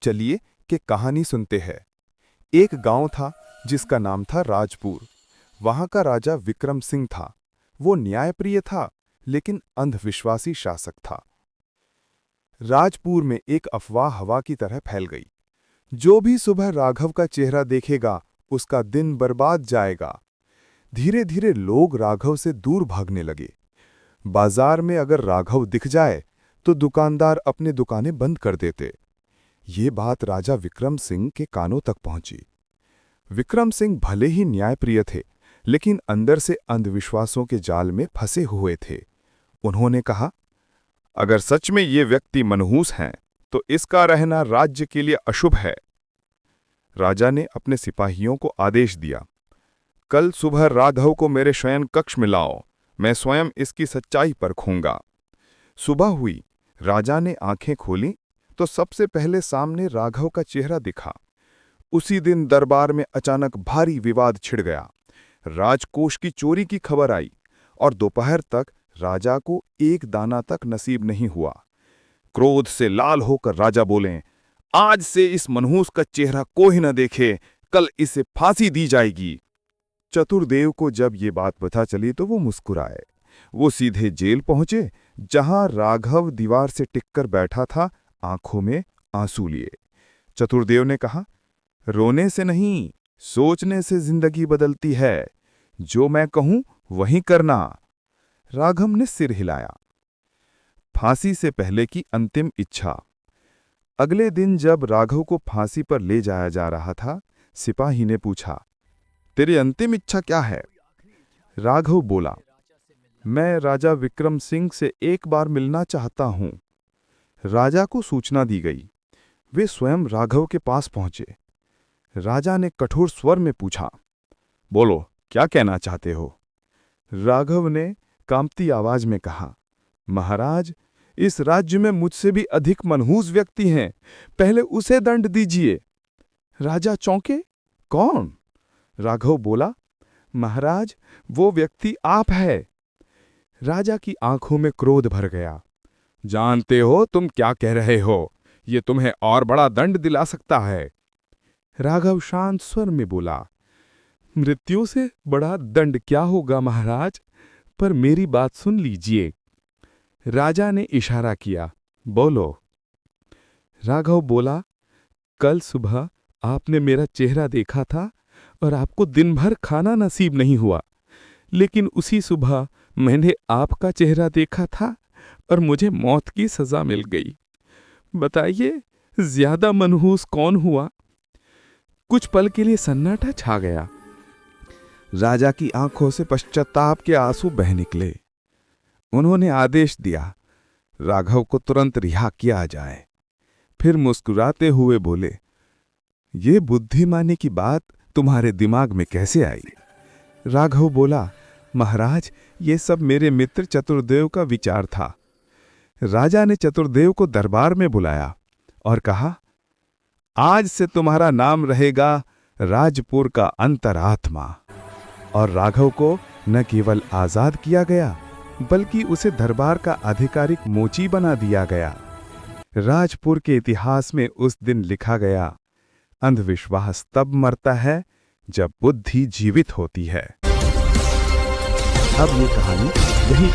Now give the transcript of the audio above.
चलिए कि कहानी सुनते हैं। एक गांव था जिसका नाम था राजपुर। वहां का राजा विक्रम सिंह था। वो न्यायप्रिय था, लेकिन अंधविश्वासी शासक था। राजपुर में एक अफवाह हवा की तरह फैल गई। जो भी सुबह राघव का चेहरा देखेगा, उसका दिन बर्बाद जाएगा। धीरे धीरे लोग राघव से दूर भागने लगे। बाजार में अगर राघव दिख जाए तो दुकानदार अपने दुकानें बंद कर देते। ये बात राजा विक्रम सिंह के कानों तक पहुंची। विक्रम सिंह भले ही न्यायप्रिय थे, लेकिन अंदर से अंधविश्वासों के जाल में फंसे हुए थे। उन्होंने कहा, अगर सच में ये व्यक्ति मनहूस हैं, तो इसका रहना राज्य के लिए अशुभ है। राजा ने अपने सिपाहियों को आदेश दिया, कल सुबह राघव को मेरे शयन कक्ष में लाओ, मैं स्वयं इसकी सच्चाई परखूंगा। सुबह हुई, राजा ने आंखें खोली तो सबसे पहले सामने राघव का चेहरा दिखा। उसी दिन दरबार में अचानक भारी विवाद छिड़ गया। राजकोष की चोरी की खबर आई और दोपहर तक राजा को एक दाना तक नसीब नहीं हुआ। क्रोध से लाल होकर राजा बोले, आज से इस मनहूस का चेहरा कोई न देखे, कल इसे फांसी दी जाएगी। चतुर्देव को जब ये बात पता चली तो वो मुस्कुराए। वो सीधे जेल पहुंचे, जहां राघव दीवार से टिककर बैठा था, आंखों में आंसू लिए। चतुर्देव ने कहा, रोने से नहीं, सोचने से जिंदगी बदलती है। जो मैं कहूं वही करना। राघव ने सिर हिलाया। फांसी से पहले की अंतिम इच्छा। अगले दिन जब राघव को फांसी पर ले जाया जा रहा था, सिपाही ने पूछा, तेरी अंतिम इच्छा क्या है? राघव बोला, मैं राजा विक्रम सिंह से एक बार मिलना चाहता हूं। राजा को सूचना दी गई। वे स्वयं राघव के पास पहुंचे। राजा ने कठोर स्वर में पूछा, बोलो, क्या कहना चाहते हो? राघव ने कांपती आवाज में कहा, महाराज, इस राज्य में मुझसे भी अधिक मनहूस व्यक्ति हैं, पहले उसे दंड दीजिए। राजा चौंके, कौन? राघव बोला, महाराज, वो व्यक्ति आप है। राजा की आंखों में क्रोध भर गया। जानते हो तुम क्या कह रहे हो? ये तुम्हें और बड़ा दंड दिला सकता है। राघव शांत स्वर में बोला, मृत्यु से बड़ा दंड क्या होगा महाराज, पर मेरी बात सुन लीजिए। राजा ने इशारा किया, बोलो। राघव बोला, कल सुबह आपने मेरा चेहरा देखा था और आपको दिन भर खाना नसीब नहीं हुआ, लेकिन उसी सुबह मैंने आपका चेहरा देखा था और मुझे मौत की सजा मिल गई। बताइए, ज्यादा मनहूस कौन हुआ? कुछ पल के लिए सन्नाटा छा गया। राजा की आंखों से पश्चाताप के आंसू बह निकले। उन्होंने आदेश दिया, राघव को तुरंत रिहा किया जाए। फिर मुस्कुराते हुए बोले, ये बुद्धिमानी की बात तुम्हारे दिमाग में कैसे आई? राघव बोला, महाराज, ये सब मेरे मित्र चतुर्देव का विचार था। राजा ने चतुर्देव को दरबार में बुलाया और कहा, आज से तुम्हारा नाम रहेगा राजपुर का अंतरात्मा। और राघव को न केवल आजाद किया गया, बल्कि उसे दरबार का आधिकारिक मोची बना दिया गया। राजपुर के इतिहास में उस दिन लिखा गया, अंधविश्वास तब मरता है जब बुद्धि जीवित होती है। अब ये कहानी यही